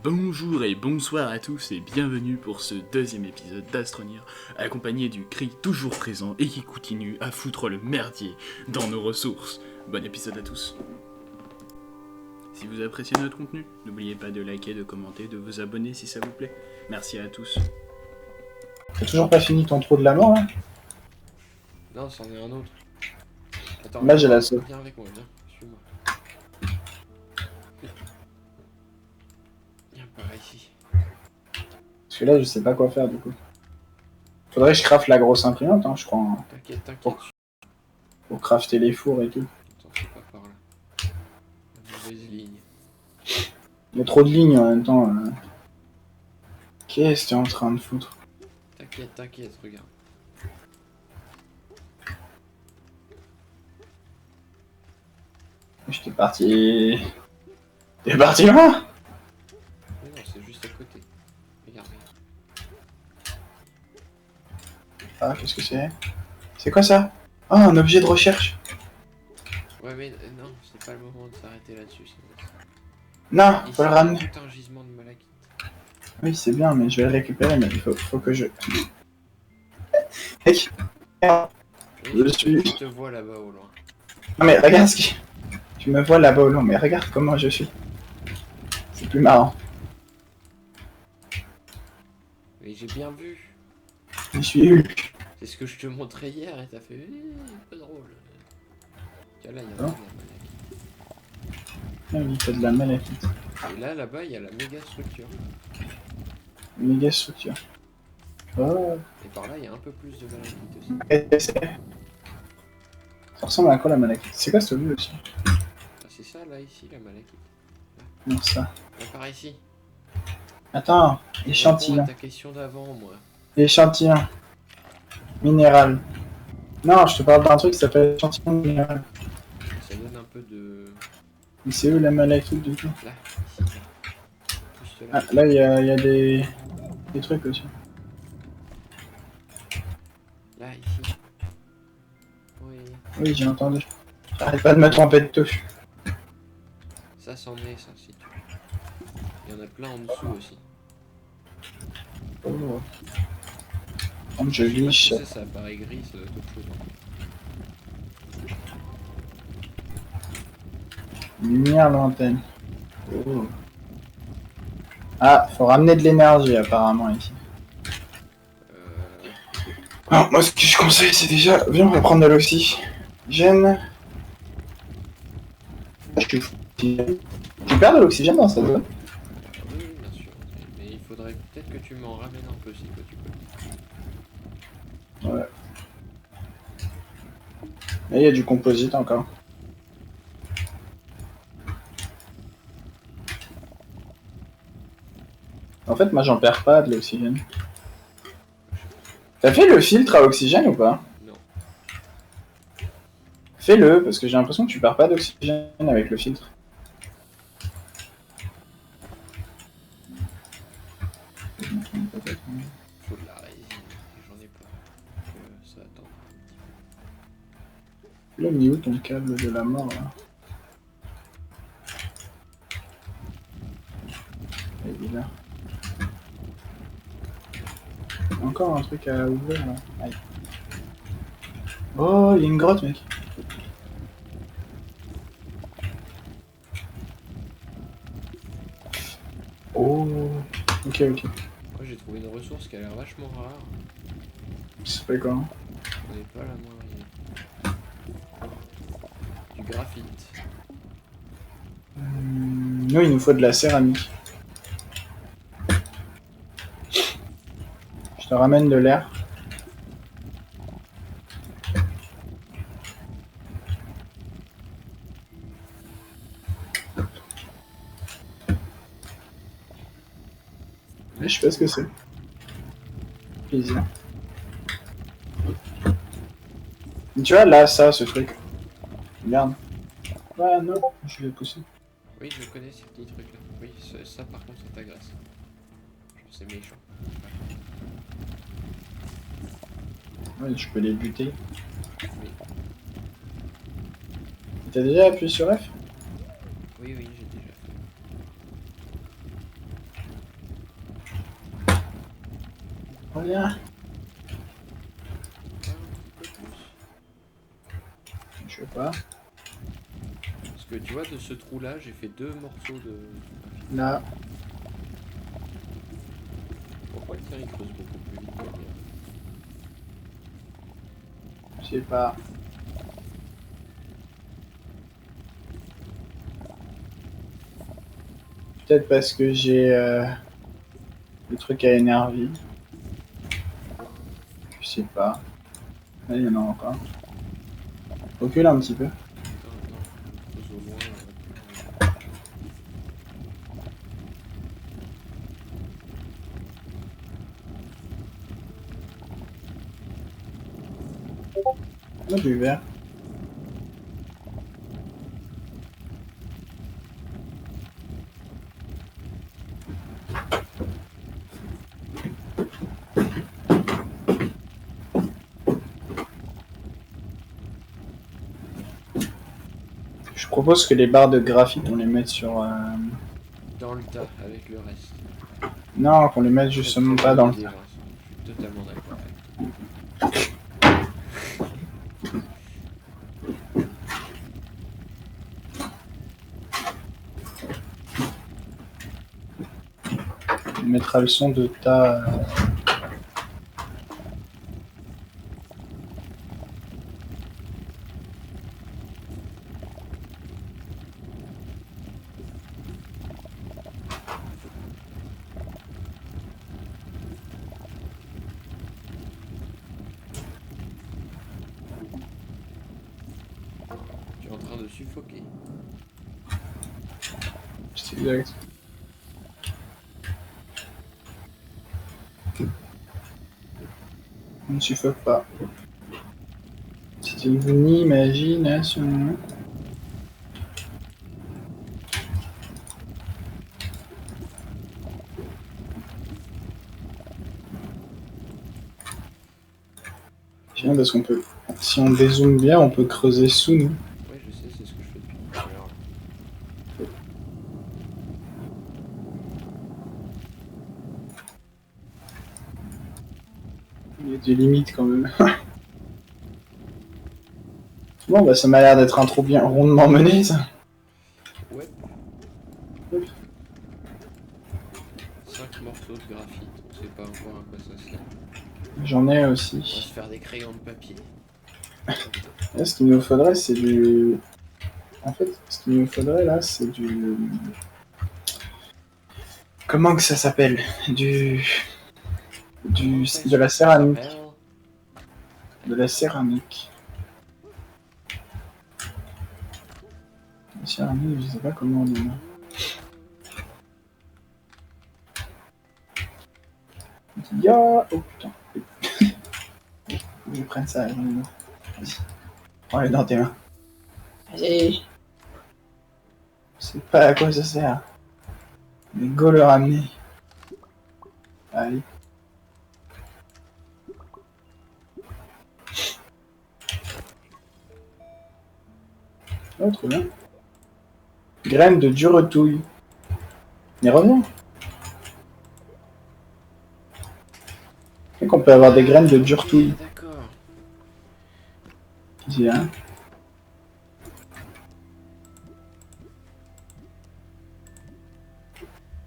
Bonjour et bonsoir à tous et bienvenue pour ce deuxième épisode d'Astronir, accompagné du cri toujours présent et qui continue à foutre le merdier dans nos ressources. Bon épisode à tous. Si vous appréciez notre contenu, n'oubliez pas de liker, de commenter, de vous abonner si ça vous plaît. Merci à tous. T'as toujours pas fini ton trou de la mort, hein? Non, c'en est un autre. Attends, Là, j'ai la sauce. viens avec moi, viens, suis-moi. Viens par ici. Parce que là, je sais pas quoi faire du coup. Faudrait que je crafte la grosse imprimante, hein, je crois, hein, T'inquiète, pour crafter les fours et tout. T'en fais pas par là. La mauvaise ligne. Il y a trop de lignes en même temps. Qu'est-ce que t'es en train de foutre? T'inquiète, regarde. J'étais parti... T'es parti loin? Mais non, c'est juste à côté. Regarde. Ah, qu'est-ce que c'est? C'est quoi ça? Ah, un objet de recherche. Ouais, mais non, c'est pas le moment de s'arrêter là-dessus. Non, Ici, faut le il y a ramener. tout un gisement de malachite. Oui, c'est bien, mais je vais le récupérer, mais il faut que je... Mec, Je suis- Je te vois là-bas au loin. non mais regarde ce qui... Tu me vois là-bas au long, mais regarde comment je suis. C'est plus marrant. Mais j'ai bien vu. Je suis Hulk. C'est ce que je te montrais hier et t'as fait pas drôle. Tiens, là, il y a Non. de la malachite. Ah oui, t'as de la malachite. Et là-bas, il y a la méga structure. Méga structure. Oh. Et par là, il y a un peu plus de malachite aussi. Et ça ressemble à quoi la malachite? C'est quoi ce bleu aussi? Ah, c'est ça, là, ici, la malachite. Non, ça. Viens par ici. Attends, Je réponds échantillon. à ta question d'avant, moi. Échantillon. Minéral. Non, je te parle d'un truc qui s'appelle échantillon minéral. Ça donne un peu de... Mais c'est où la malachite du coup? Là, ici, là. Juste là. Ah, là, il y a des trucs aussi. Là, ici. Oui. Oui, j'ai entendu. Arrête pas de me tromper de touche. Ça, c'en est, ça, si tu veux. Il y en a plein en dessous aussi. Oh. Comme je liche. Ça apparaît gris, ça doit être autre chose. Lumière lointaine. Oh. Ah, faut ramener de l'énergie apparemment ici. Alors, moi, ce que je conseille, c'est déjà... Viens, on va prendre de l'oxygène. Tu perds de l'oxygène dans cette zone? Oui, bien sûr. Mais il faudrait peut-être que tu m'en ramènes un peu si toi tu peux. Ouais. Et il y a du composite encore. En fait, moi, j'en perds pas de l'oxygène. T'as fait le filtre à oxygène ou pas? Non. Fais-le, parce que j'ai l'impression que tu perds pas d'oxygène avec le filtre. Faut de la résine. J'en ai pas. Donc, ça attend. Là, il est où ton câble de la mort, là? Il est là. Encore un truc à ouvrir, là. Aïe. Oh, il y a une grotte, mec. Oh. Ok. Moi j'ai trouvé une ressource qui a l'air vachement rare. Ça s'appelle quoi, hein? Je connais pas la moindre idée. Du graphite. Nous, il nous faut de la céramique. Je te ramène de l'air. Mais je sais pas ce que c'est. Plaisir. Mais tu vois, là, ça, ce truc. Regarde. Ah non, je vais pousser. Oui, je connais ces petits trucs là. Oui, ça par contre ça t'agresse. Genre c'est méchant. Ouais, je peux les buter. Oui, T'as déjà appuyé sur F? oui, j'ai déjà fait. viens. Pas un petit peu plus. Je sais pas. Parce que tu vois, de ce trou-là, j'ai fait 2 morceaux de... Là. Pourquoi le tien il creuse beaucoup plus vite que le mien? Je sais pas. Peut-être parce que j'ai le truc à énergie. Je sais pas. Là, il y en a encore. Recule un petit peu. Attends, je creuse au loin. Là, du vert. Je propose que les barres de graphite, on les mette sur... Dans le tas, avec le reste. Non, qu'on les mette justement pas dans le... Je suis totalement d'accord avec toi. On mettra le son de ta... Tu es en train de suffoquer. C'est exact. On ne suffoque pas. C'est une imagination. C'est bien parce qu'on peut... Si on dézoome bien, on peut creuser sous nous. Ouais, je sais, c'est ce que je fais depuis tout à l'heure. Il y a des limites quand même. Bon, bah ça m'a l'air d'être un trou bien rondement mené, ça. Ouais. 5 morceaux de graphite, on sait pas encore à quoi ça sert. J'en ai On va aussi. se faire des crayons de papier. Là, ce qu'il nous faudrait, c'est du... En fait, ce qu'il nous faudrait, là, c'est du... Comment que ça s'appelle? De la céramique. De la céramique. La céramique, je sais pas comment on dit. Ya! Oh putain. Je prenne ça, vas-y. Prends-le dans tes mains. Vas-y. Je sais pas à quoi ça sert. Mais go le ramener. Allez. Oh, trop bien. Graines de duretouille. Mais reviens. C'est qu'on peut avoir des graines de duretouille. D'accord. Viens.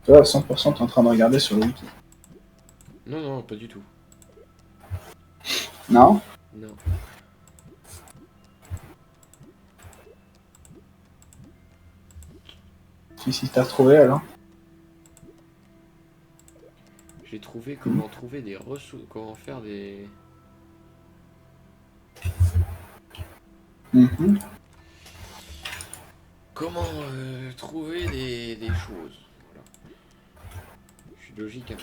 Toi, à 100%, t'es en train de regarder sur le wiki. Non, non, pas du tout. Non? Non. Qu'est-ce que t'as retrouvé alors? J'ai trouvé comment trouver des ressources, comment faire des... Mhm. Comment trouver des choses. Voilà. Je suis logique à moi.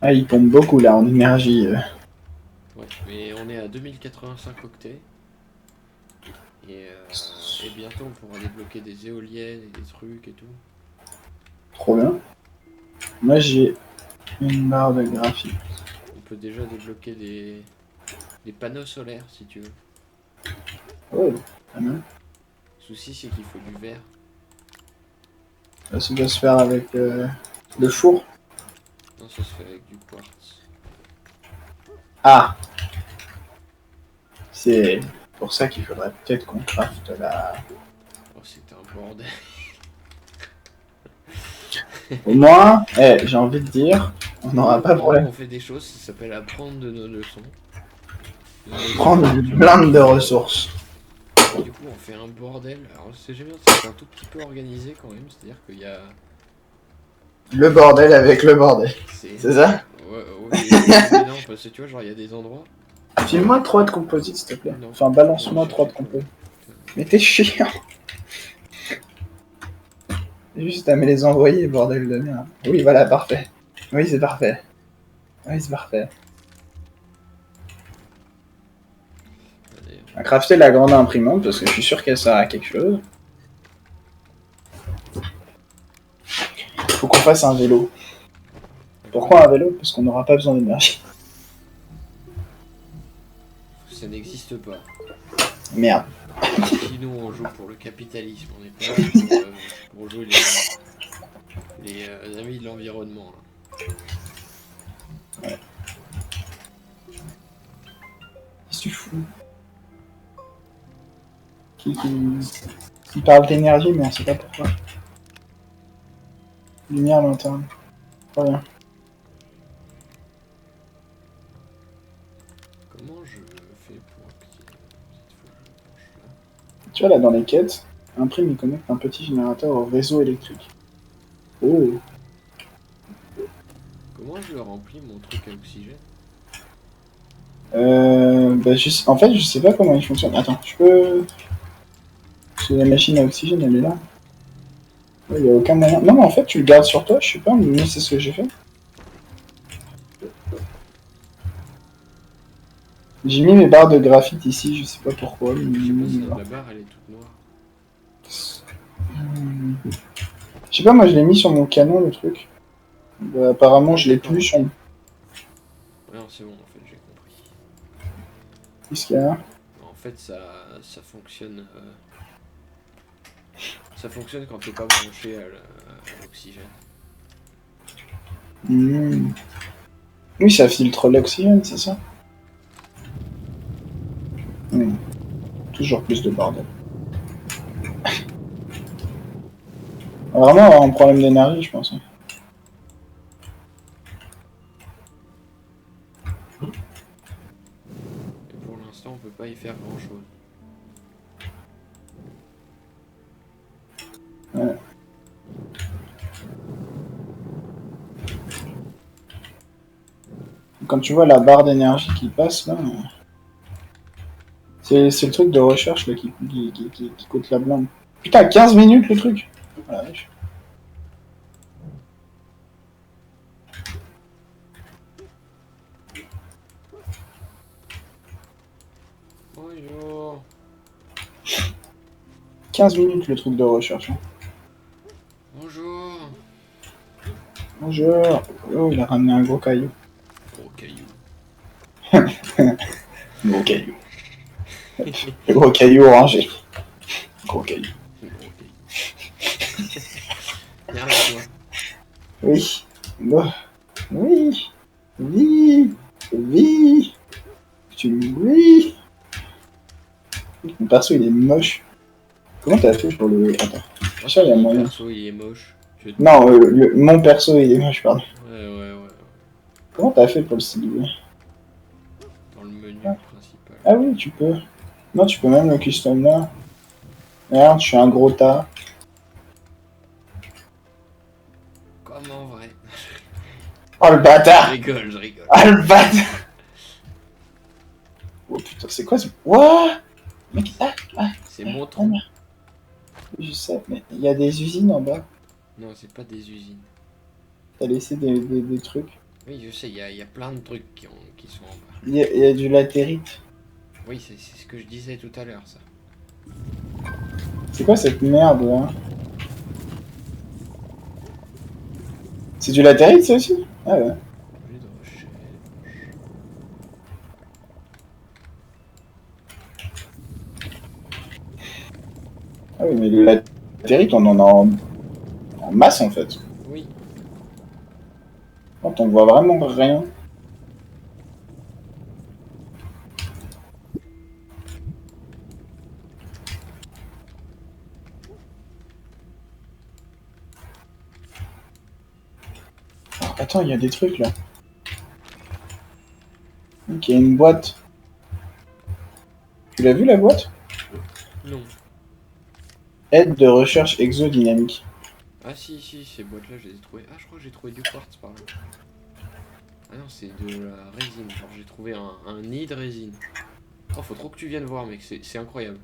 Ah, il pompe beaucoup là en énergie. Ouais, mais on est à 2085 octets. Et bientôt on pourra débloquer des éoliennes et des trucs et tout. Trop bien. Moi, j'ai une barre de graphite. On peut déjà débloquer des panneaux solaires si tu veux. Oh, pas mal. Le souci c'est qu'il faut du verre. Ça doit se faire avec le four. Non, ça se fait avec du quartz. Ah. C'est pour ça qu'il faudrait peut-être qu'on crafte la... Oh, c'était un bordel. Au moins, j'ai envie de dire, on n'aura pas de problème. On fait des choses, ça s'appelle apprendre de nos leçons. Prendre une blinde de ressources. Du coup, on fait un bordel. Alors, c'est bien, c'est un tout petit peu organisé quand même. C'est-à-dire qu'il y a. Le bordel avec le bordel. C'est ça? Ouais, mais non, parce que tu vois, genre, il y a des endroits. File-moi 3 de composite, s'il te plaît. Non. Enfin, balance-moi Non, 3 de composite. Mais t'es chiant. Juste à me les envoyer, bordel de merde. Oui, voilà, parfait. Oui, c'est parfait. Oui, c'est parfait. On va crafter la grande imprimante parce que je suis sûr qu'elle sert à quelque chose. Faut qu'on fasse un vélo. Pourquoi un vélo? Parce qu'on n'aura pas besoin d'énergie. Ça n'existe pas. Merde. Sinon, on joue pour le capitalisme. On n'est pas là pour jouer les amis de l'environnement. Ouais. Qu'est-ce que tu fous? Qui parle d'énergie, mais on sait pas pourquoi. Lumière, lanterne. Pas rien. Comment je fais pour activer cette fois que je penche là? Tu vois là dans les quêtes, imprime et connecte un petit générateur au réseau électrique. Oh. Comment je remplis mon truc à oxygène? Bah, en fait, je sais pas comment il fonctionne. Attends, je peux... Parce que la machine à oxygène, elle est là. Il n'y a aucun moyen. Non, mais en fait, tu le gardes sur toi, je sais pas, mais c'est ce que j'ai fait. J'ai mis mes barres de graphite ici, je sais pas pourquoi. Je sais pas si la barre elle est toute noire. Je sais pas, moi je l'ai mis sur mon canon le truc. Bah, apparemment, je l'ai plus sur. Non, c'est bon, en fait, j'ai compris. Qu'est-ce qu'il y a? En fait, ça fonctionne. Ça fonctionne quand t'es pas branché à l'oxygène. Oui, ça filtre l'oxygène, c'est ça? Toujours plus de bordel. Vraiment, on va avoir un problème d'énergie, je pense. Et pour l'instant, on peut pas y faire grand chose. Ouais. Quand tu vois la barre d'énergie qui passe là, c'est le truc de recherche là qui coûte la blinde. Putain, 15 minutes le truc. Voilà, Bonjour. 15 minutes le truc de recherche. Bonjour. Bonjour. Oh, il a ramené un gros caillou. Gros caillou. Gros caillou. Le gros caillou orangé. Gros caillou. Viens avec moi. Oui. Bon. Oui. Oui. Oui. Oui. Mon perso il est moche. Comment t'as fait pour le... Attends. Je sais, il y a moyen. Mon perso il est moche. Non, mon perso il est moche, pardon. Ouais. Comment t'as fait pour le styliser? Dans le menu principal. Ah oui, tu peux. Non, tu peux même le custom là. Regarde, je suis un gros tas. Comme en vrai. Oh le bâtard! Je rigole. Ah le bâtard! Oh putain, c'est quoi ce... What? Mec, C'est mon trou. Je sais, mais il y a des usines en bas. Non, c'est pas des usines. T'as laissé des trucs. Oui, je sais, il y a plein de trucs qui sont en bas. Il y a du latérite. Oui, c'est ce que je disais tout à l'heure, ça. C'est quoi cette merde là? C'est du latérite ça aussi? Ah ouais. Objet de recherche. Ah oui, mais le latérite on en a en masse en fait. Oui. Quand on voit vraiment rien. Oh, attends, il y a des trucs là. Ok, il y a une boîte. Tu l'as vu la boîte? Non. Aide de recherche exodynamique. Ah si, ces boîtes-là, je les ai trouvées. Ah, je crois que j'ai trouvé du quartz par là. Ah non, c'est de la résine. Genre, j'ai trouvé un nid de résine. Oh, faut trop que tu viennes voir, mec, c'est incroyable.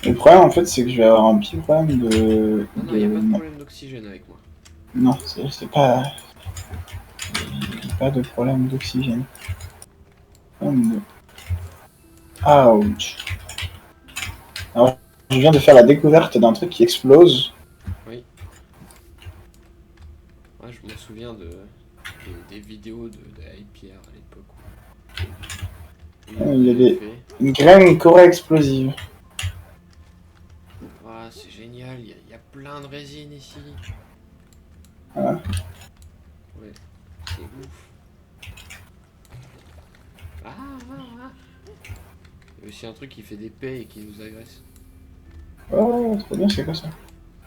Le problème en fait, c'est que je vais avoir un petit problème de. Non, y a pas de problème d'oxygène avec moi. Non, c'est pas de problème d'oxygène. Ouch. Alors, je viens de faire la découverte d'un truc qui explose. Oui. Ouais, je me souviens des vidéos de IPR à l'époque. Il y a une graine corée explosive. Ah, c'est génial, y a plein de résine ici. Voilà. Ouais, c'est ouf. Il y a aussi un truc qui fait des paix et qui nous agresse. Oh, trop bien, c'est quoi ça?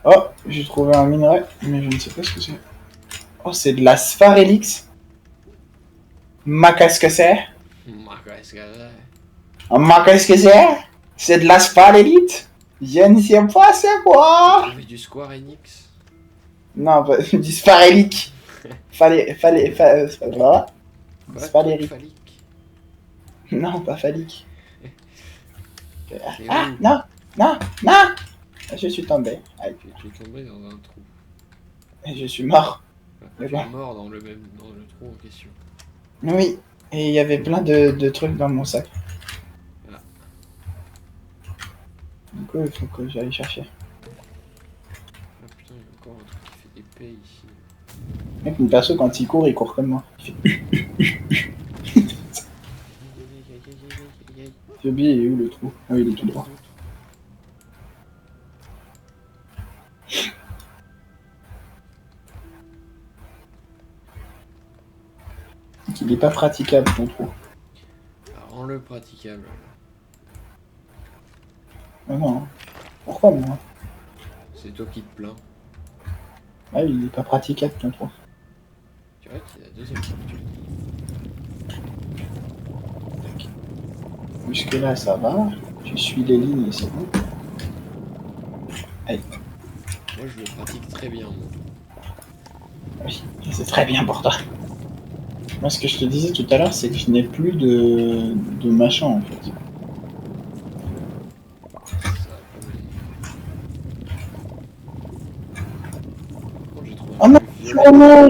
Oh, j'ai trouvé un minerai, mais je ne sais pas ce que c'est. Oh, c'est de la spharélix. Ma qu'est-ce que c'est? Ma qu'est-ce que c'est? C'est de la spharélite? Je ne sais pas c'est quoi. Trouver du Square Enix. Non, pas, du spharélique. Voilà. Sphalérique. Phallique. Non, pas phallique. C'est Ah, où? non, non, non. Je suis tombé. Aïe. Tu es tombé dans un trou. Et je suis mort. Tu es mort dans le trou en question. Oui, et il y avait plein de trucs dans mon sac. Ah. Du coup, il faut que j'aille chercher. Ah putain, il y a encore un truc qui fait des paix ici. Mec, mon perso, quand il court comme moi. J'ai oublié, il est où le trou? Ah oui, il est tout droit. Il est pas praticable, ton trou. Rends-le praticable. Ah non. Pourquoi moi? C'est toi qui te plains. Ah, il est pas praticable, ton trou. Tu vois, c'est la deuxième fois que tu le dis. Jusque là, ça va. Tu suis les lignes et c'est bon. Allez. Moi, je le pratique très bien. Moi. Oui, c'est très bien pour toi. Moi, ce que je te disais tout à l'heure, c'est que je n'ai plus de machin, en fait. Oh non, oh non.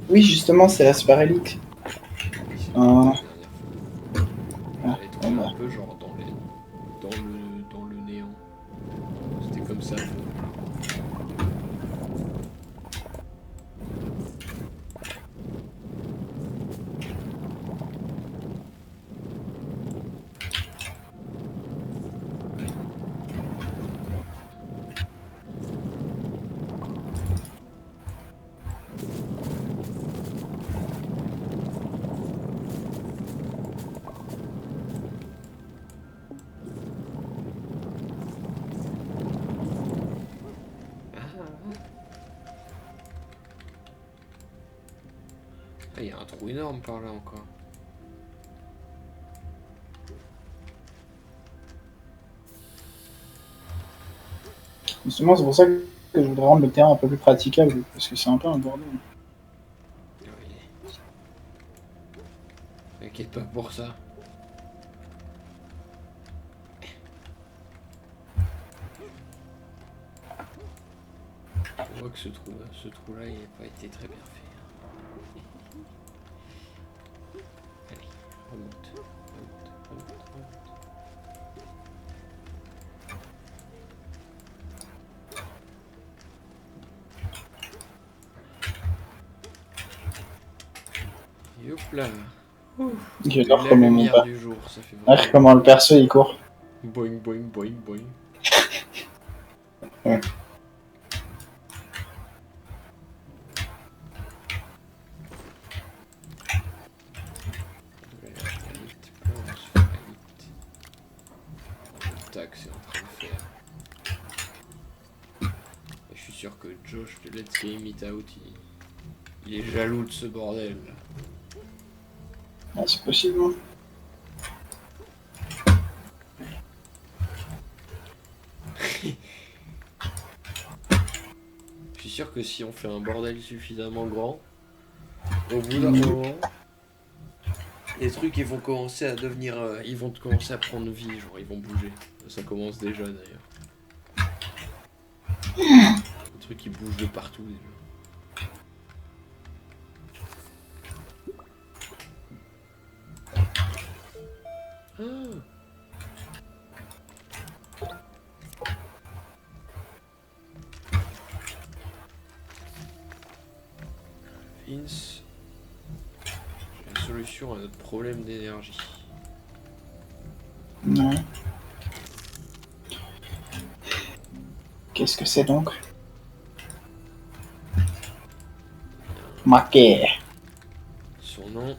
Oui, justement, c'est la spharélique. Ah, un peu genre dans le néant. C'était comme ça. Il y a un trou énorme par là encore. Justement, c'est pour ça que je voudrais rendre le terrain un peu plus praticable, parce que c'est un peu un bordel. T'inquiète pas pour ça. On voit que ce trou-là, il n'a pas été très bien fait. Allez, remonte. Hop là. J'adore comment mon père. Regarde comment le perso il court. Boing, boing, boing, boing. Ouais. Stax est en train de faire. Et je suis sûr que Josh de Let's Game It Out, il est jaloux de ce bordel. Ah, c'est possible. Hein. Je suis sûr que si on fait un bordel suffisamment grand, au bout d'un moment, les trucs ils vont commencer à devenir, ils vont commencer à prendre vie, genre ils vont bouger. Ça commence déjà d'ailleurs. Les trucs qui bougent de partout déjà. Ah. Vince, j'ai une solution à notre problème d'énergie. Non. Qu'est-ce que c'est donc? Marqué. Son nom,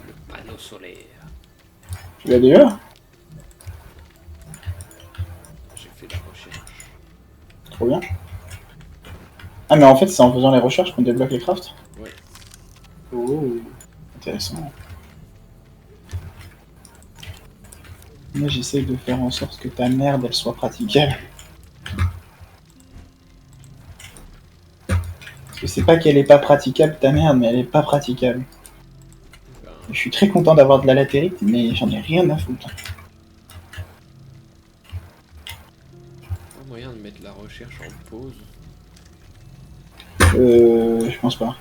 le panneau solaire. Tu l'as déjà? J'ai fait la recherche. Trop bien. Ah mais en fait c'est en faisant les recherches qu'on débloque les crafts? Ouais. Oh, intéressant. Moi j'essaye de faire en sorte que ta merde elle soit praticable. Parce que c'est pas qu'elle est pas praticable ta merde, mais elle est pas praticable. Ben, Je suis très content d'avoir de la latérite, mais j'en ai rien à foutre. pas moyen de mettre la recherche en pause. Je pense pas.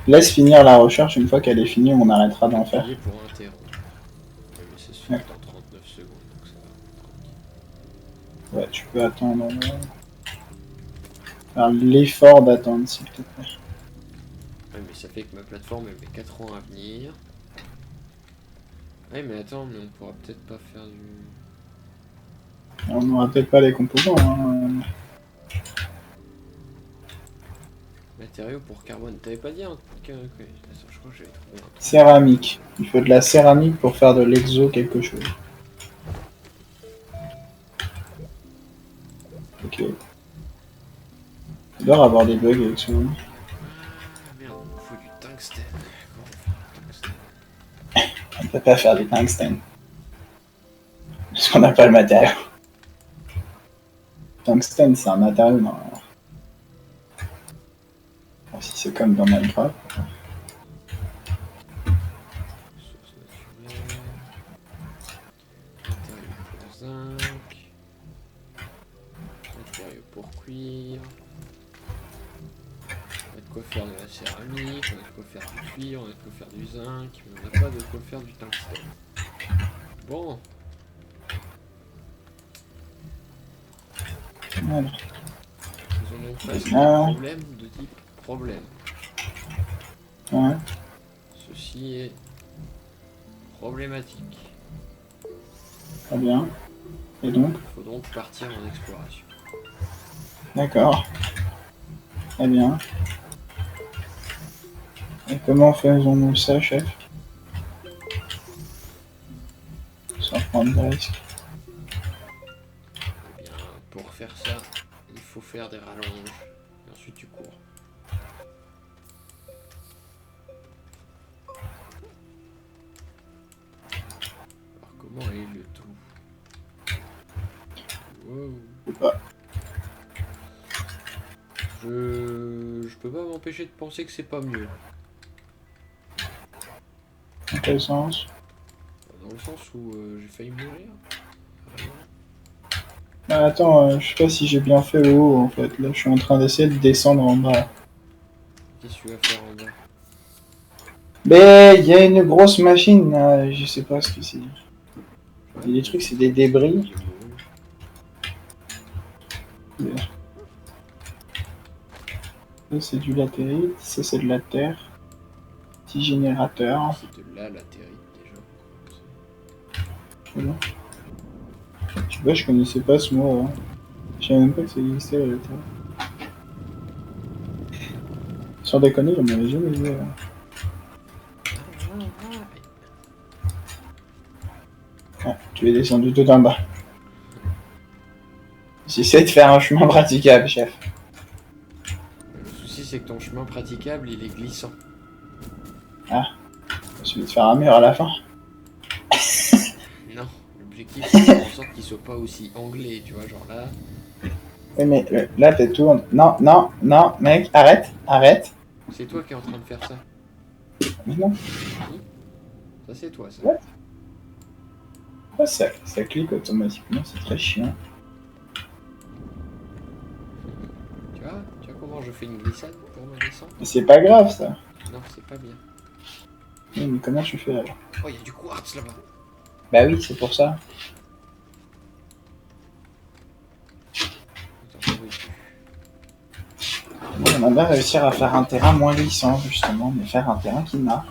Laisse finir la recherche, une fois qu'elle est finie, on arrêtera d'en faire. Appuyez pour interrompre. Ouais, mais ça se fait dans 39 secondes, donc ça va. Ouais, tu peux attendre. Faire l'effort d'attendre, s'il te plaît. Ouais, mais ça fait que ma plateforme elle met 4 ans à venir. Ouais, mais attends, mais on pourra peut-être pas faire du. On n'aura peut-être pas les composants. Hein. Matériaux pour carbone. T'avais pas dit un truc que... Attends, je crois que j'avais trouvé un truc. Céramique. Il faut de la céramique pour faire de l'exo quelque chose. Ok. Il doit y avoir des bugs avec ça. Ah merde, il faut du tungstène. Comment on fait du tungstène? On ne peut pas faire du tungstène. Parce qu'on n'a pas le matériau. Tungstène, c'est un matériau non. Bon, si c'est comme dans Minecraft. Source naturelle. Matériaux pour zinc. Matériaux pour cuir. On a de quoi faire de la céramique, on a de quoi faire du cuir, on a de quoi faire du zinc, mais on n'a pas de quoi faire du tungstène. Bon. Voilà. Faisons donc face à Ah. un problème de type problème. Ouais. Ceci est problématique. Très bien. Et donc? Il faut donc partir en exploration. D'accord. Très bien. Et comment faisons-nous ça, chef? Sans prendre de risques. Eh bien, pour faire ça, il faut faire des rallonges. Et ensuite tu cours. Alors comment est le tout? Wow. Je sais pas. Je peux pas m'empêcher de penser que c'est pas mieux. Dans quel sens? Dans le sens où j'ai failli mourir. Ah, attends, je sais pas si j'ai bien fait le haut en fait. Là, je suis en train d'essayer de descendre en bas. Qu'est-ce que tu vas faire en bas? Mais il y a une grosse machine, je sais pas ce que c'est. Il y a des trucs, c'est des débris. Ça, c'est du latérite, ça, c'est de la terre. Petit générateur. C'est de la latérite déjà. Voilà. Je sais pas, je connaissais pas ce mot. Hein. Je savais même pas que ça existait la latérite. Sans déconner, j'en avais jamais vu. Ah, tu es descendu tout en bas. J'essaie de faire un chemin praticable, chef. Le souci, c'est que ton chemin praticable, il est glissant. Ah, celui de faire un mur à la fin. Non, l'objectif, c'est de faire en sorte qu'il soit pas aussi anglais, tu vois, genre là. Oui, mais là, t'es tout... Non, non, non, mec, arrête, arrête. C'est toi qui es en train de faire ça. Mais non, Ça, c'est toi, ça. ouais. Pourquoi ça clique automatiquement? C'est très chiant. Tu vois comment je fais une glissade pour ma descente? Mais c'est pas grave, ça. Non, c'est pas bien. Oui, mais comment tu fais, alors? Oh, il y a du quartz là-bas. Bah oui, c'est pour ça. Attends, je vois plus. Bon, on aimerait réussir à faire un terrain moins glissant, justement, mais faire un terrain qui marche.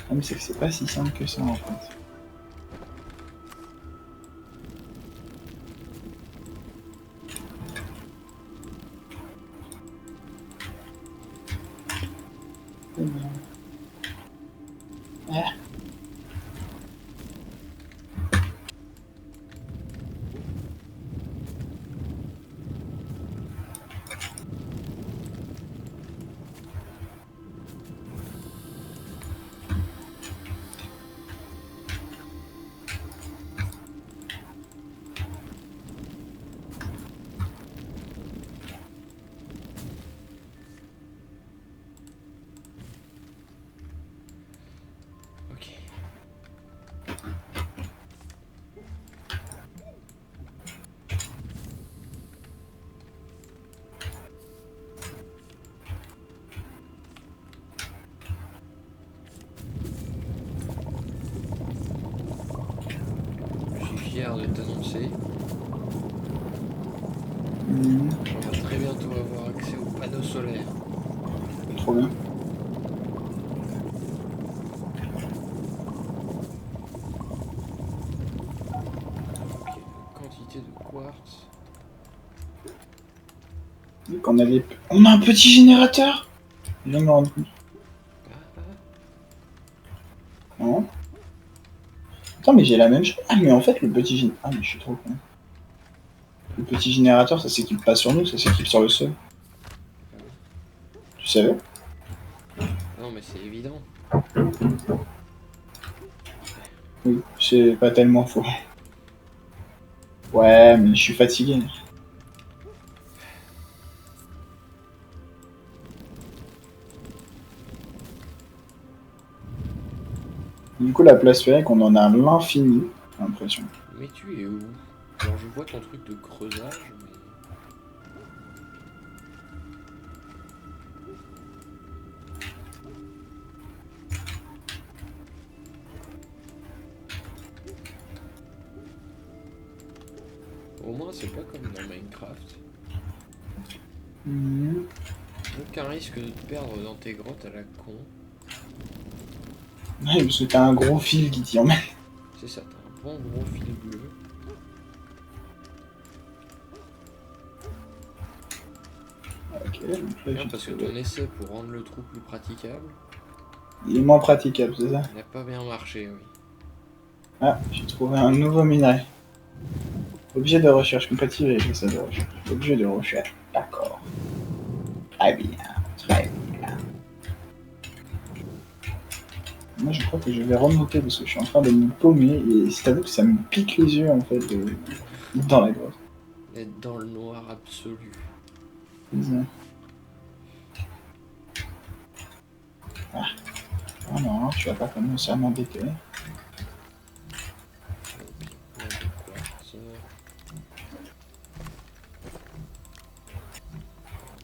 Ah, mais c'est que c'est pas si simple que ça, en fait. Ah. Ok. Je suis fier de t'annoncer. Mmh, On va très bientôt avoir accès aux panneaux solaires. trop bien. Ok, quantité de quartz. Donc on a un petit générateur. Je viens de me rendre compte. Non. Attends, mais j'ai la même chose. Ah, mais en fait, le petit générateur... Ah, mais je suis trop con. Le petit générateur, ça s'équipe pas sur nous, ça s'équipe sur le sol. Tu savais? Non, mais c'est évident. Oui, c'est pas tellement faux. Ouais, mais je suis fatigué. Du coup, la place Ferrec, on en a l'infini, j'ai l'impression. Mais tu es où? Alors, je vois ton truc de creusage, mais. Au moins, c'est pas comme dans Minecraft. Mhm. Aucun risque de te perdre dans tes grottes à la con. Ouais, parce que t'as un gros fil qui t'y emmène. C'est ça, t'as un bon gros fil bleu. Ok, donc là, Bien, parce que ton essai pour rendre le trou plus praticable il est moins praticable, c'est ça? n'a pas bien marché, oui. Ah, j'ai trouvé un nouveau minerai. Objet de recherche compatible avec le de recherche. Objet de recherche, d'accord. Très bien, très bien. Moi, je crois que je vais remonter parce que je suis en train de me paumer et c'est à dire que ça me pique les yeux en fait dans la grotte. Être dans le noir absolu. Ah. Oh non, tu vas pas commencer à m'embêter.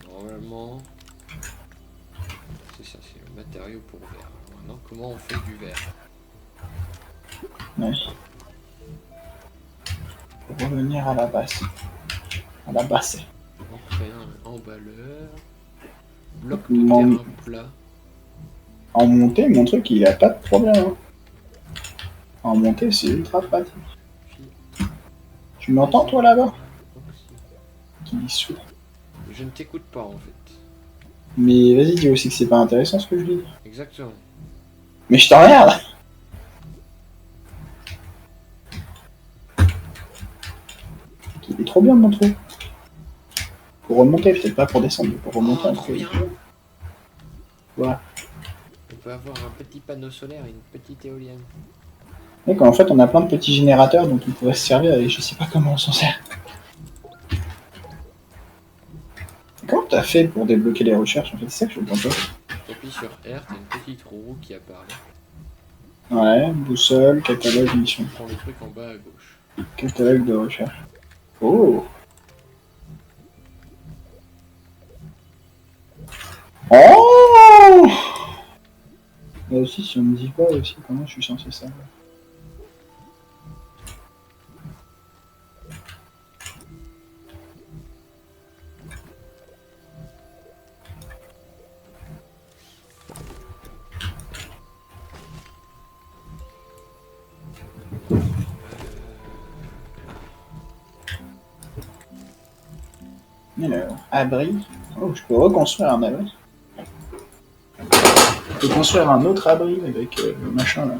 Normalement, c'est ça, c'est le matériau pour verre. Maintenant, comment on fait du verre? Ouais. Pour revenir à la base. À la base. On crée un emballeur. Bloc de Mon- terrain plat. En montée, mon truc il a pas de problème. Hein. En montée, c'est ultra pratique. Tu m'entends toi là-bas? Qui souffre. Je ne t'écoute pas en fait. Mais vas-y, dis aussi que c'est pas intéressant ce que je dis. Exactement. Mais je t'emmerde! trop bien mon trou. Pour remonter, peut-être pas pour descendre, mais pour remonter Oh, un trop peu. bien. Voilà. On peut avoir un petit panneau solaire et une petite éolienne. Donc en fait, on a plein de petits générateurs dont on pourrait se servir et je sais pas comment on s'en sert. Comment t'as fait pour débloquer les recherches en fait? C'est ça que je comprends pas. T'appuies sur R, t'as une petite roue qui apparaît. Ouais, boussole, catalogue, mission. Tu prends le truc en bas à gauche. Catalogue de recherche. Oh! Oh! Là aussi, si on me dit pas aussi comment je suis censé savoir. Alors, abri. Oh, je peux reconstruire un abri. Je peux construire un autre abri avec le machin là.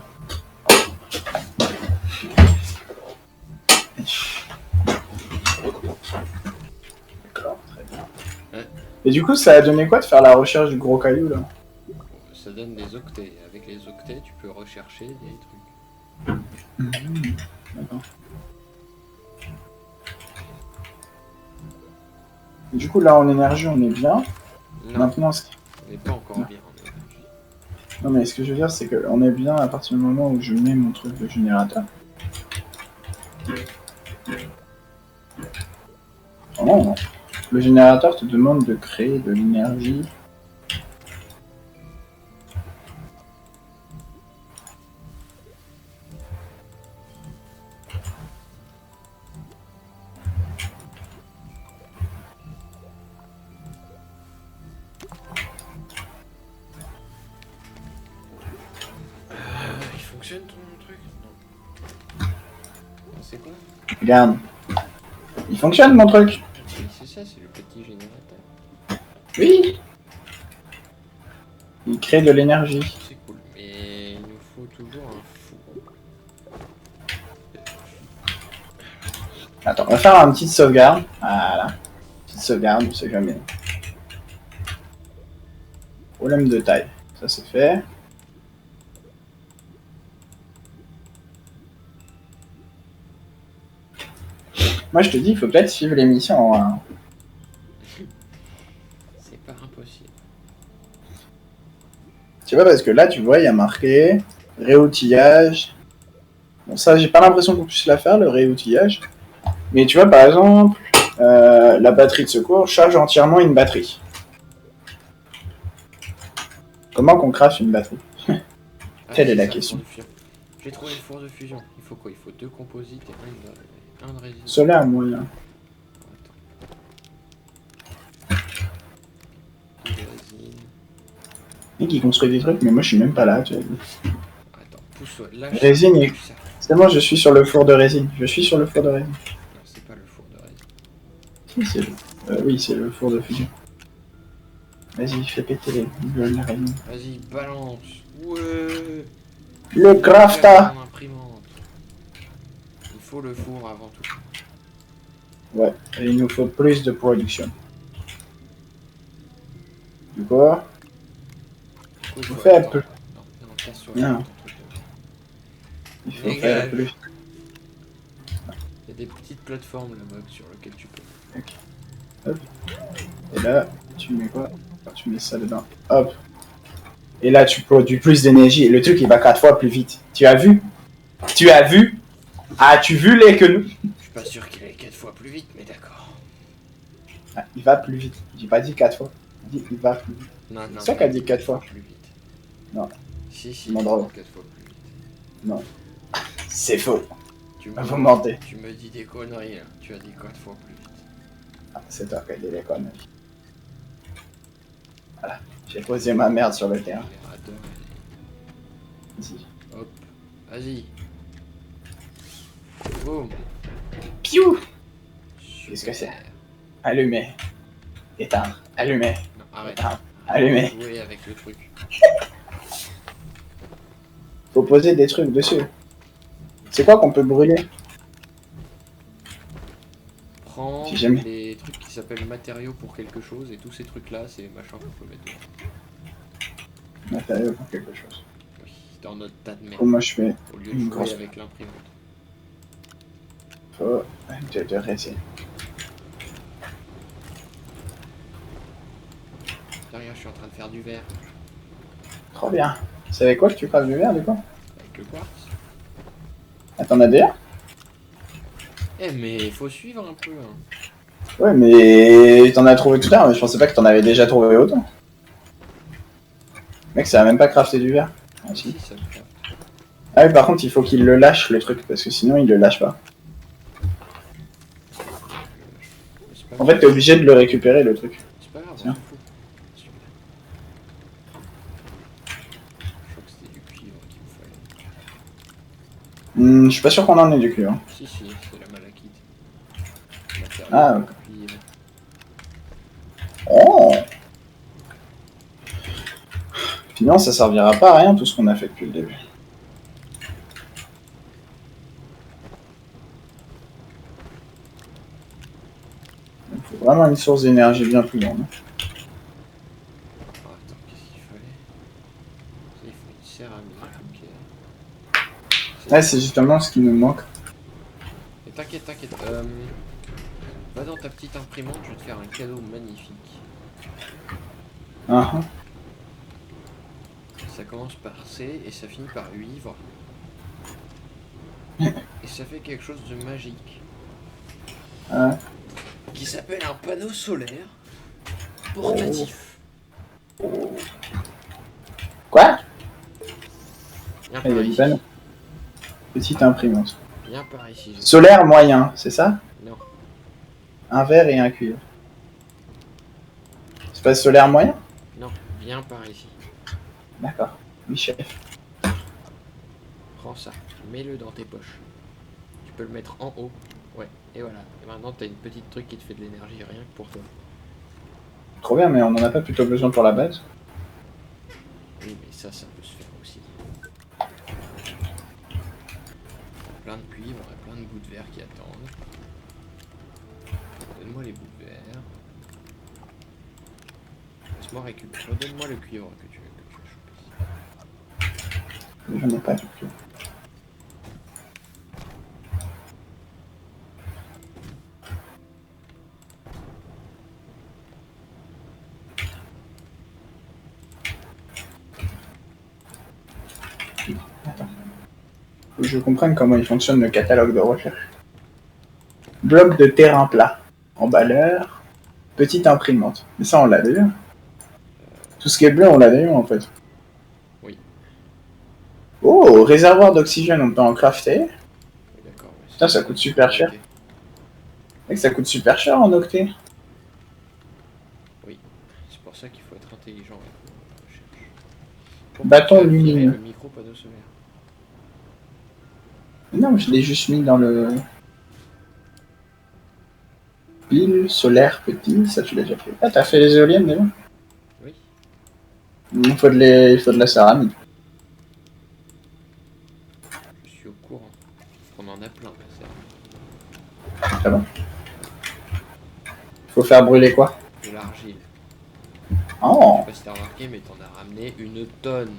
D'accord, très bien. Ouais. Et du coup, ça a donné quoi de faire la recherche du gros caillou là? Ça donne des octets. Avec les octets, tu peux rechercher des trucs. D'accord. Du coup, là en énergie, on est bien. Non, Maintenant, on n'est pas encore bien en énergie. non, mais ce que je veux dire, c'est qu'on est bien à partir du moment où je mets mon truc de générateur. Oh non, non. Le générateur te demande de créer de l'énergie. Il fonctionne ton truc? Non. C'est quoi? Regarde. Il fonctionne mon truc. Oui, c'est ça, c'est le petit générateur. Oui. Il crée de l'énergie. C'est cool. Mais il nous faut toujours un four. Attends, on va faire une petite sauvegarde. Voilà. Petite sauvegarde, on sait jamais. Problème de taille. Ça c'est fait. Moi je te dis, il faut peut-être suivre l'émission. Hein. C'est pas impossible. Tu vois, parce que là, tu vois, il y a marqué réoutillage. Bon, ça, j'ai pas l'impression qu'on puisse la faire, le réoutillage. Mais tu vois, par exemple, la batterie de secours charge entièrement une batterie. Comment qu'on crache une batterie? Telle est la question. J'ai trouvé le four de fusion. Il faut quoi? Il faut 2 composites et un de résine. Solaire moyen. Attends. De résine. Mec, il construit des trucs, mais moi je suis même pas là, tu vois. Attends, pousse-toi. Là, Résine et... ça. C'est bon, je suis sur le four de résine. Je suis sur le four de résine. Non, c'est pas le four de résine. Si, c'est le... oui, c'est le four de fusion. Vas-y, fais péter les gueules de la résine. Vas-y, balance. Ouais. Le crafta. Mon imprimante. Il faut le four avant tout. Ouais, et il nous faut plus de production. Du coup, il faut faire plus. Non, casse-toi. Non. Il faut faire plus. Il y a des petites plateformes là-bas sur lesquelles tu peux. Ok. Hop. Et là, tu mets quoi? Tu mets ça dedans. Hop. Et là, tu produis plus d'énergie. Et le truc, il va 4 fois plus vite. Tu as vu? Tu as vu? As-tu vu les que nous? Je suis pas sûr qu'il aille 4 fois plus vite, mais d'accord. Ah, il va plus vite. J'ai pas dit 4 fois. J'ai dit il va plus vite. Non, C'est ça qu'a dit 4 fois. Plus vite. Non. Si, Mon il drôle. faut 4 fois plus vite. Non. C'est faux. Tu Vous mentez. Tu me dis des conneries là. Tu as dit 4 fois plus vite. Ah, c'est toi qui as dit les conneries. Voilà. J'ai posé ma merde sur le terrain. Vas-y. Hop. Vas-y. Boum. Piou! Qu'est-ce que c'est? Allumer. Éteindre. Allumer. Non, arrête. Éteindre. Allumer. Jouer avec le truc. Faut poser des trucs dessus. C'est quoi qu'on peut brûler? prend Si jamais. les trucs qui s'appellent matériaux pour quelque chose, et tous ces trucs-là, c'est machin qu'on peut mettre dedans. Matériaux pour quelque chose. Oui, dans notre tas de merde. Pour moi, je fais Au lieu de une jouer grosse... avec l'imprimante. Faut de résine. Derrière, je suis en train de faire du verre Trop bien. C'est avec quoi que tu craves du verre, du coup? avec le quartz. Ah, t'en as déjà? Eh, mais faut suivre un peu. Hein. Ouais, mais t'en as trouvé tout à l'heure, mais je pensais pas que t'en avais déjà trouvé autant. Mec, ça va même pas crafter du verre. Ah, si. Si, ça me fait. Ah oui, par contre, il faut qu'il le lâche, le truc, parce que sinon, il le lâche pas. C'est pas En grave. fait, t'es obligé de le récupérer, le truc. C'est pas grave, on Tiens. s'en fout. Super. Je crois que c'était du cuivre qu'il me fallait. Je suis pas sûr qu'on en ait du cul, hein. Si, c'est la malachite. Matériaux Ah, pour ok. cuivre. Oh! Sinon, ça servira pas à rien, tout ce qu'on a fait depuis le début. Il faut vraiment une source d'énergie bien plus grande. Ah, attends, qu'est-ce qu'il fallait? Ça, il faut une céramique, ok. Ouais, c'est justement ce qui nous manque. Et t'inquiète, t'inquiète. Va dans ta petite imprimante, je vais te faire un cadeau magnifique. Ah, ah. Ça commence par C et ça finit par cuivre. Et ça fait quelque chose de magique. Ah ouais. Qui s'appelle un panneau solaire portatif. Quoi? Viens Il y par a une ici. peine. Petite imprimante. Viens par ici. Solaire moyen, c'est ça? Non. Un verre et un cuivre. C'est pas solaire moyen? Non, viens par ici. D'accord. Oui, chef. Prends ça, mets-le dans tes poches. Tu peux le mettre en haut. Ouais, et voilà. Et maintenant, t'as une petite truc qui te fait de l'énergie rien que pour toi. Trop bien, mais on en a pas plutôt besoin pour la base. Oui, mais ça peut se faire aussi. Plein de cuivre et plein de bouts de verre qui attendent. Donne-moi les bouts de verre. Laisse-moi récupérer. Redonne-moi le cuivre que tu as chopé. J'en ai pas du tout. Attends. Faut que je comprenne comment il fonctionne le catalogue de recherche. Bloc de terrain plat. Emballeur. Petite imprimante. Mais ça, on l'a déjà. Tout ce qui est bleu, on l'a déjà en fait. Oui. Oh, réservoir d'oxygène, on peut en crafter. Oui, d'accord. Ouais, Putain, ça coûte super cher. Ok. Mec, ça coûte super cher en octet. Oui, c'est pour ça qu'il faut être intelligent avec la recherche. Bâton Pourquoi tu as viré lumineux. le micro panneau solaire. Mais non, mais je l'ai juste mis dans le... Pile, solaire, petit, ça tu l'as déjà fait. Ah, t'as fait les éoliennes déjà? Oui. Il faut de la céramique. Je suis au courant. On en a plein, là, Très bon. Faut faire brûler quoi? de l'argile. Oh, Je sais pas si t'as remarqué, mais t'en as ramené une tonne.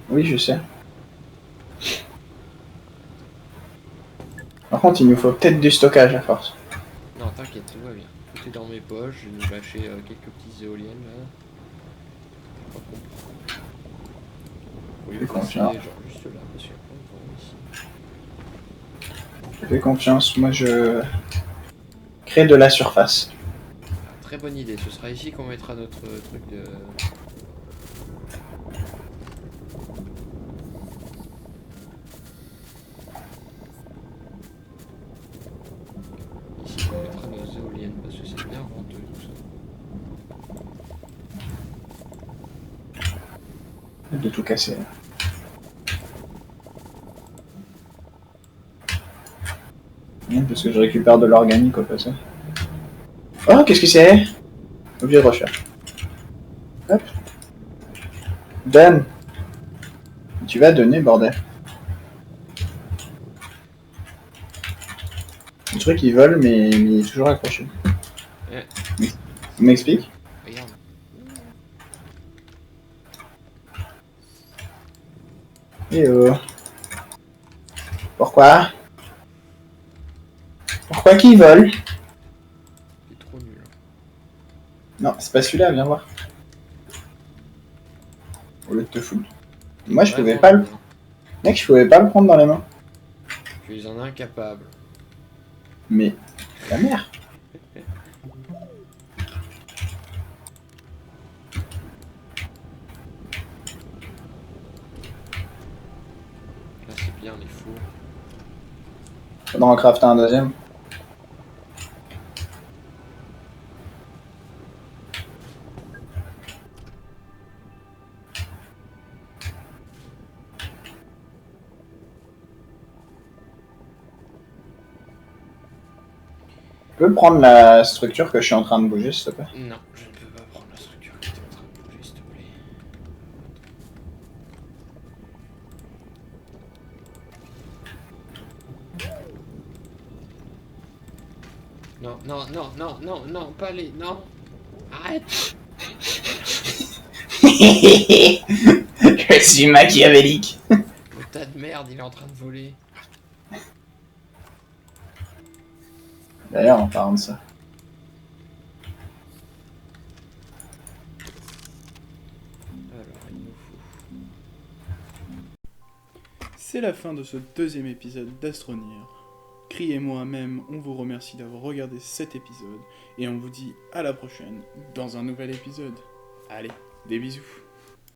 oui, je sais. Par contre, il nous faut peut-être du stockage à force. Non, t'inquiète, tout va bien. Tout est dans mes poches, je vais nous lâcher quelques petites éoliennes là. Pas compliqué. Au lieu de Fais passer confiance. genre juste là, parce qu'il y a plein de vent ici. Je fais confiance, moi je crée de la surface. Ah, très bonne idée, ce sera ici qu'on mettra notre truc de... Ici qu'on mettra nos éoliennes, parce que c'est bien venteux tout ça. De tout casser. Parce que je récupère de l'organique au passage. Oh, qu'est-ce que c'est? Objet de recherche. Hop. Donne. Tu vas donner, bordel. Je truc il vole, mais il est toujours accroché. Ouais. Tu m'expliques? Regarde. Eh oh. Pourquoi? Pourquoi qu'il vole? Il est trop nul. Non, c'est pas celui-là, viens voir. Au lieu de te foutre. Moi, je pouvais Vraiment, pas le... Mec, je pouvais pas le prendre dans les mains. Tu es un incapable. Mais... La mère. Là, c'est bien les fours. Faudra en crafter un deuxième. Tu peux prendre la structure que je suis en train de bouger, s'il te plaît? Non, je ne peux pas prendre la structure qui était en train de bouger, s'il te plaît. Non, non, non, non, non, non, pas les... Non. Arrête. Je suis machiavélique. Le tas de merde, il est en train de voler. D'ailleurs, en parlant de ça. Alors, il nous faut... C'est la fin de ce deuxième épisode d'Astronir. Cri et moi-même, on vous remercie d'avoir regardé cet épisode et on vous dit à la prochaine dans un nouvel épisode. Allez, des bisous.